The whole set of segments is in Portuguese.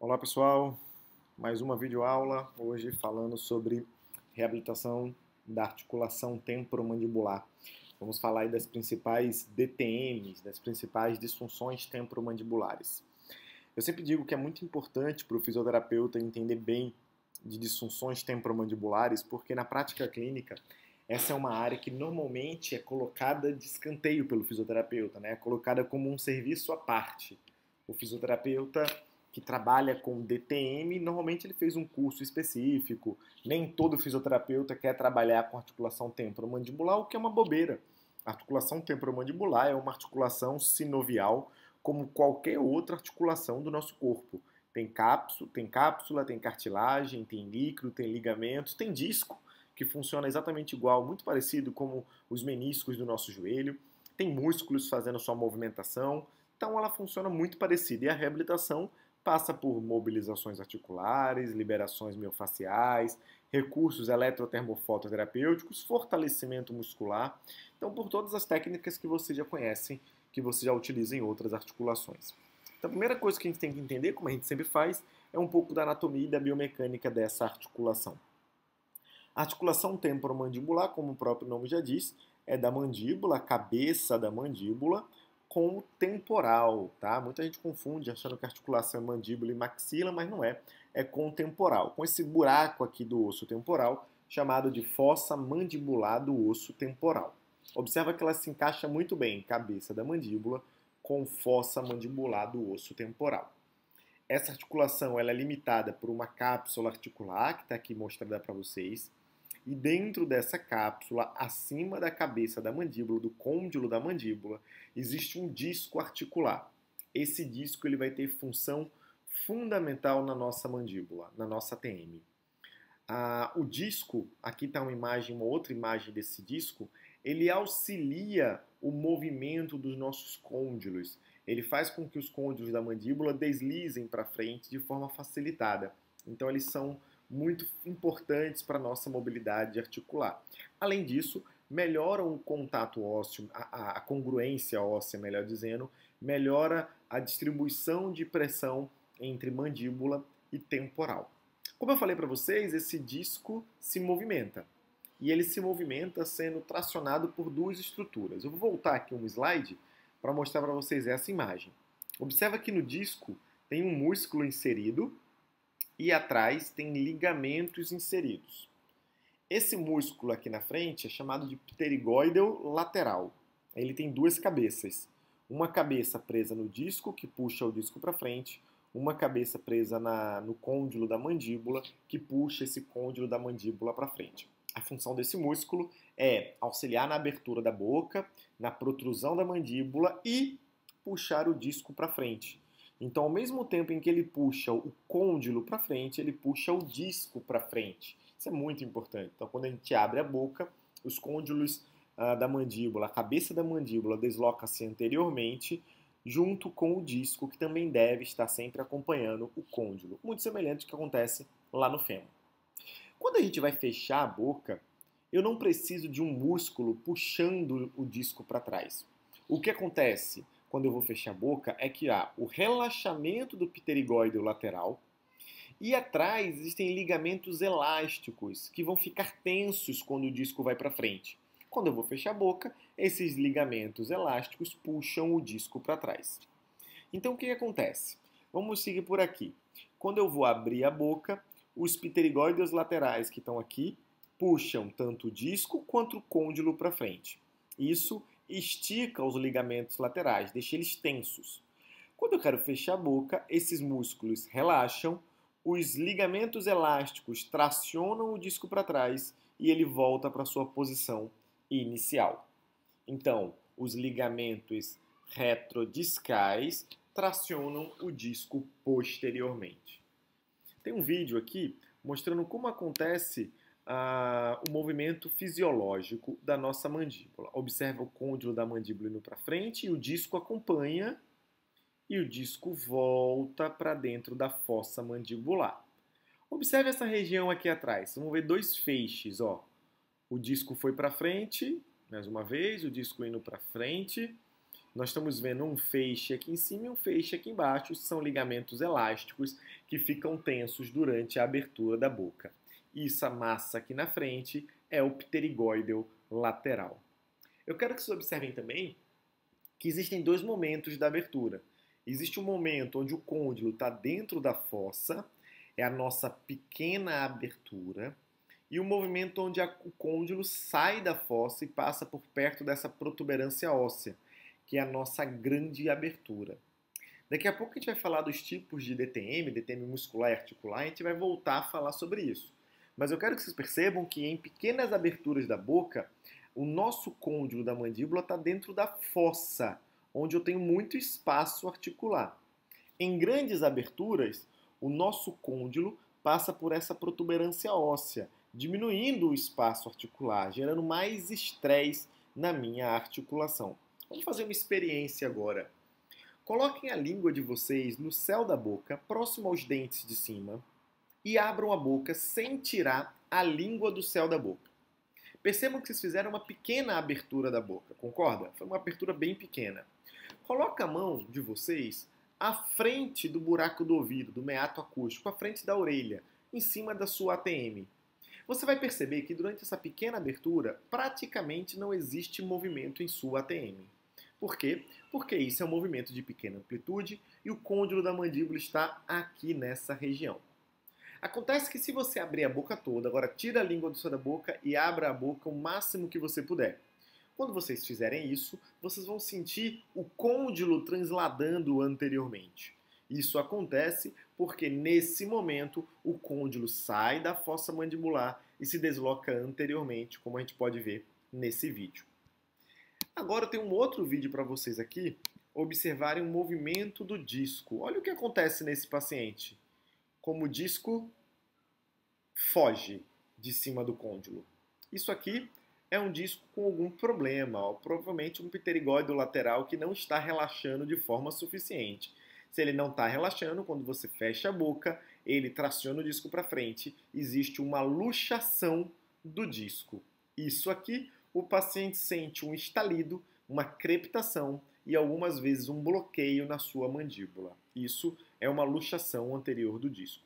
Olá pessoal, mais uma videoaula, hoje falando sobre reabilitação da articulação temporomandibular. Vamos falar aí das principais DTMs, das principais disfunções temporomandibulares. Eu sempre digo que é muito importante para o fisioterapeuta entender bem de disfunções temporomandibulares, porque na prática clínica essa é uma área que normalmente é colocada de escanteio pelo fisioterapeuta, né? É colocada como um serviço à parte. O fisioterapeuta que trabalha com DTM, normalmente ele fez um curso específico. Nem todo fisioterapeuta quer trabalhar com articulação temporomandibular, o que é uma bobeira. A articulação temporomandibular é uma articulação sinovial, como qualquer outra articulação do nosso corpo. Tem cápsula, tem cartilagem, tem líquido, tem ligamentos, tem disco, que funciona exatamente igual, muito parecido como os meniscos do nosso joelho. Tem músculos fazendo sua movimentação. Então ela funciona muito parecida. E a reabilitação passa por mobilizações articulares, liberações miofaciais, recursos eletrotermofototerapêuticos, fortalecimento muscular. Então, por todas as técnicas que você já conhece, que você já utiliza em outras articulações. Então, a primeira coisa que a gente tem que entender, como a gente sempre faz, é um pouco da anatomia e da biomecânica dessa articulação. A articulação temporomandibular, como o próprio nome já diz, é da mandíbula, a cabeça da mandíbula, com o temporal, tá? Muita gente confunde achando que a articulação é mandíbula e maxila, mas não é. É com o temporal, com esse buraco aqui do osso temporal, chamado de fossa mandibular do osso temporal. Observa que ela se encaixa muito bem, cabeça da mandíbula, com fossa mandibular do osso temporal. Essa articulação ela é limitada por uma cápsula articular, que está aqui mostrada para vocês, e dentro dessa cápsula, acima da cabeça da mandíbula, do côndilo da mandíbula, existe um disco articular. Esse disco ele vai ter função fundamental na nossa mandíbula, na nossa TM. O disco, aqui está uma outra imagem desse disco, ele auxilia o movimento dos nossos côndilos. Ele faz com que os côndilos da mandíbula deslizem para frente de forma facilitada. Então eles são muito importantes para a nossa mobilidade articular. Além disso, melhoram o contato ósseo, a congruência óssea, melhor dizendo, melhora a distribuição de pressão entre mandíbula e temporal. Como eu falei para vocês, esse disco se movimenta. E ele se movimenta sendo tracionado por duas estruturas. Eu vou voltar aqui um slide para mostrar para vocês essa imagem. Observa que no disco tem um músculo inserido e atrás tem ligamentos inseridos. Esse músculo aqui na frente é chamado de pterigóideo lateral. Ele tem duas cabeças. Uma cabeça presa no disco, que puxa o disco para frente, uma cabeça presa no côndilo da mandíbula, que puxa esse côndilo da mandíbula para frente. A função desse músculo é auxiliar na abertura da boca, na protrusão da mandíbula e puxar o disco para frente. Então, ao mesmo tempo em que ele puxa o côndilo para frente, ele puxa o disco para frente. Isso é muito importante. Então, quando a gente abre a boca, os côndilos da mandíbula, a cabeça da mandíbula desloca-se anteriormente, junto com o disco, que também deve estar sempre acompanhando o côndilo. Muito semelhante ao que acontece lá no fêmur. Quando a gente vai fechar a boca, eu não preciso de um músculo puxando o disco para trás. O que acontece quando eu vou fechar a boca é que há o relaxamento do pterigóideo lateral e atrás existem ligamentos elásticos que vão ficar tensos quando o disco vai para frente. Quando eu vou fechar a boca, esses ligamentos elásticos puxam o disco para trás. Então o que acontece? Vamos seguir por aqui. Quando eu vou abrir a boca, os pterigóideos laterais que estão aqui puxam tanto o disco quanto o côndilo para frente. Isso estica os ligamentos laterais, deixa eles tensos. Quando eu quero fechar a boca, esses músculos relaxam, os ligamentos elásticos tracionam o disco para trás e ele volta para sua posição inicial. Então, os ligamentos retrodiscais tracionam o disco posteriormente. Tem um vídeo aqui mostrando como acontece o movimento fisiológico da nossa mandíbula. Observa o côndilo da mandíbula indo para frente e o disco acompanha e o disco volta para dentro da fossa mandibular. Observe essa região aqui atrás. Vamos ver dois feixes, ó. O disco foi para frente, mais uma vez, o disco indo para frente Nós estamos vendo um feixe aqui em cima e um feixe aqui embaixo, são ligamentos elásticos que ficam tensos durante a abertura da boca. E essa massa aqui na frente é o pterigóideo lateral. Eu quero que vocês observem também que existem dois momentos da abertura. Existe um momento onde o côndilo está dentro da fossa, é a nossa pequena abertura, e o movimento onde o côndilo sai da fossa e passa por perto dessa protuberância óssea, que é a nossa grande abertura. Daqui a pouco a gente vai falar dos tipos de DTM, DTM muscular e articular, e a gente vai voltar a falar sobre isso. Mas eu quero que vocês percebam que em pequenas aberturas da boca, o nosso côndilo da mandíbula está dentro da fossa, onde eu tenho muito espaço articular. Em grandes aberturas, o nosso côndilo passa por essa protuberância óssea, diminuindo o espaço articular, gerando mais estresse na minha articulação. Vamos fazer uma experiência agora. Coloquem a língua de vocês no céu da boca, próximo aos dentes de cima, e abram a boca sem tirar a língua do céu da boca. Percebam que vocês fizeram uma pequena abertura da boca, concorda? Foi uma abertura bem pequena. Coloca a mão de vocês à frente do buraco do ouvido, do meato acústico, à frente da orelha, em cima da sua ATM. Você vai perceber que durante essa pequena abertura, praticamente não existe movimento em sua ATM. Por quê? Porque isso é um movimento de pequena amplitude e o côndilo da mandíbula está aqui nessa região. Acontece que se você abrir a boca toda, agora tira a língua do céu da boca e abra a boca o máximo que você puder. Quando vocês fizerem isso, vocês vão sentir o côndilo transladando anteriormente. Isso acontece porque nesse momento o côndilo sai da fossa mandibular e se desloca anteriormente, como a gente pode ver nesse vídeo. Agora eu tenho um outro vídeo para vocês aqui observarem o movimento do disco. Olha o que acontece nesse paciente. Como o disco foge de cima do côndilo. Isso aqui é um disco com algum problema, ó, provavelmente um pterigóide lateral que não está relaxando de forma suficiente. Se ele não está relaxando, quando você fecha a boca, ele traciona o disco para frente, existe uma luxação do disco. Isso aqui, o paciente sente um estalido, uma crepitação e algumas vezes um bloqueio na sua mandíbula. Isso é uma luxação anterior do disco.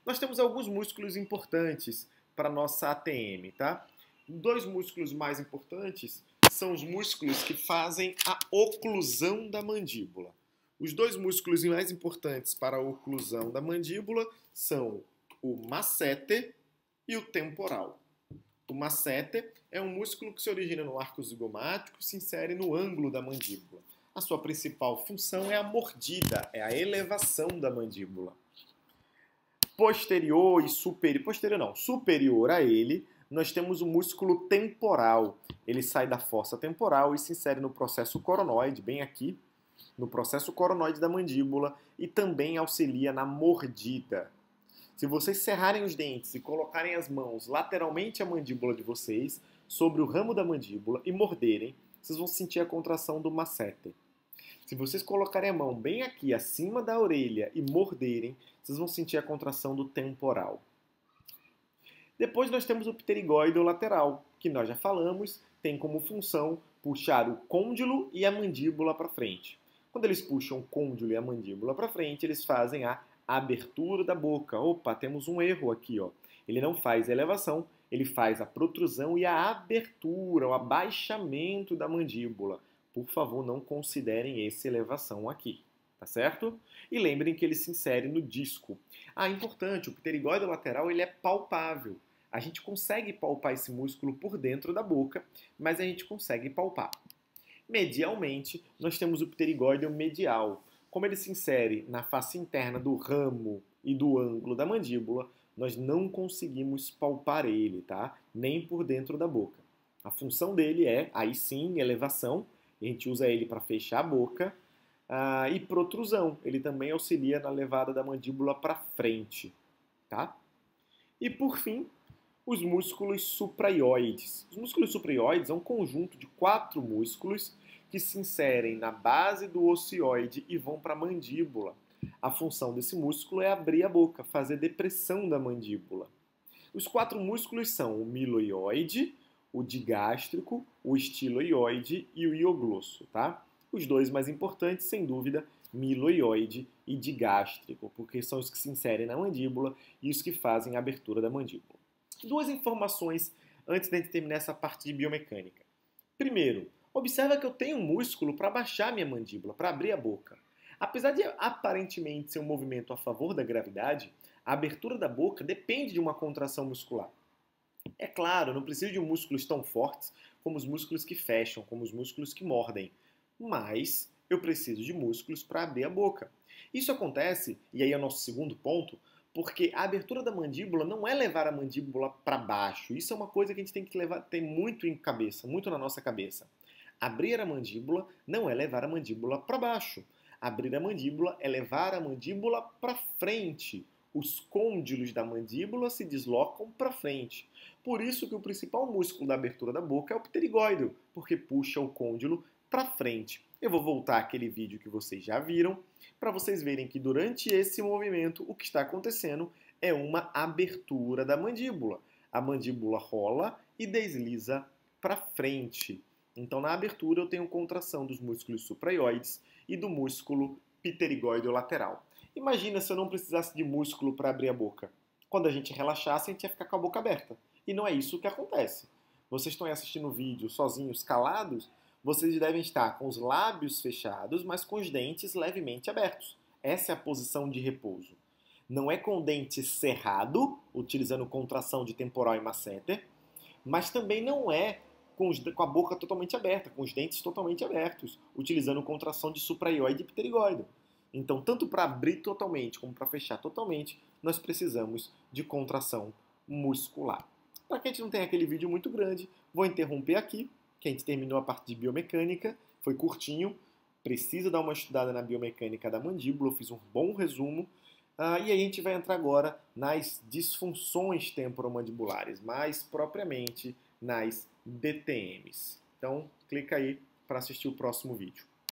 Nós temos alguns músculos importantes para a nossa ATM, tá? Dois músculos mais importantes são os músculos que fazem a oclusão da mandíbula. Os dois músculos mais importantes para a oclusão da mandíbula são o masseter e o temporal. O masseter é um músculo que se origina no arco zigomático e se insere no ângulo da mandíbula. A sua principal função é a mordida, é a elevação da mandíbula. Posterior e superior a ele, nós temos o músculo temporal. Ele sai da fossa temporal e se insere no processo coronoide, bem aqui, no processo coronoide da mandíbula e também auxilia na mordida. Se vocês cerrarem os dentes e colocarem as mãos lateralmente à mandíbula de vocês, sobre o ramo da mandíbula e morderem, vocês vão sentir a contração do masseter. Se vocês colocarem a mão bem aqui, acima da orelha e morderem, vocês vão sentir a contração do temporal. Depois nós temos o pterigóide lateral, que nós já falamos, tem como função puxar o côndilo e a mandíbula para frente. Quando eles puxam o côndilo e a mandíbula para frente, eles fazem a abertura da boca. Opa, temos um erro aqui, ó. Ele não faz a elevação, ele faz a protrusão e a abertura, o abaixamento da mandíbula. Por favor, não considerem essa elevação aqui, tá certo? E lembrem que ele se insere no disco. Ah, importante, o pterigóide lateral ele é palpável. A gente consegue palpar esse músculo por dentro da boca, mas a gente consegue palpar. Medialmente, nós temos o pterigóide medial. Como ele se insere na face interna do ramo e do ângulo da mandíbula, nós não conseguimos palpar ele, tá? Nem por dentro da boca. A função dele é, aí sim, elevação. A gente usa ele para fechar a boca. E protrusão. Ele também auxilia na levada da mandíbula para frente, tá? E por fim, os músculos supraioides. Os músculos supraioides é um conjunto de 4 músculos que se inserem na base do ocioide e vão para a mandíbula. A função desse músculo é abrir a boca, fazer depressão da mandíbula. Os 4 músculos são o miloioide, o digástrico, o estiloioide e o ioglosso, tá? Os dois mais importantes, sem dúvida, miloioide e digástrico, porque são os que se inserem na mandíbula e os que fazem a abertura da mandíbula. Duas informações antes de terminar essa parte de biomecânica. Primeiro, observa que eu tenho um músculo para baixar minha mandíbula, para abrir a boca. Apesar de aparentemente ser um movimento a favor da gravidade, a abertura da boca depende de uma contração muscular. É claro, eu não preciso de músculos tão fortes como os músculos que fecham, como os músculos que mordem, mas eu preciso de músculos para abrir a boca. Isso acontece, e aí é o nosso segundo ponto, porque a abertura da mandíbula não é levar a mandíbula para baixo. Isso é uma coisa que a gente tem que ter muito em cabeça, muito na nossa cabeça. Abrir a mandíbula não é levar a mandíbula para baixo. Abrir a mandíbula é levar a mandíbula para frente. Os côndilos da mandíbula se deslocam para frente. Por isso que o principal músculo da abertura da boca é o pterigóide, porque puxa o côndilo para frente. Eu vou voltar àquele vídeo que vocês já viram, para vocês verem que durante esse movimento o que está acontecendo é uma abertura da mandíbula. A mandíbula rola e desliza para frente. Então, na abertura, eu tenho contração dos músculos supraioides e do músculo pterigóide lateral. Imagina se eu não precisasse de músculo para abrir a boca. Quando a gente relaxasse, a gente ia ficar com a boca aberta. E não é isso que acontece. Vocês estão assistindo o vídeo sozinhos, calados, vocês devem estar com os lábios fechados, mas com os dentes levemente abertos. Essa é a posição de repouso. Não é com o dente cerrado, utilizando contração de temporal e masseter, mas também não é com a boca totalmente aberta, com os dentes totalmente abertos, utilizando contração de supraioide e pterigóide. Então, tanto para abrir totalmente como para fechar totalmente, nós precisamos de contração muscular. Para que a gente não tenha aquele vídeo muito grande, vou interromper aqui, que a gente terminou a parte de biomecânica, foi curtinho, precisa dar uma estudada na biomecânica da mandíbula, eu fiz um bom resumo, e aí a gente vai entrar agora nas disfunções temporomandibulares, mais propriamente nas DTMs. Então, clica aí para assistir o próximo vídeo.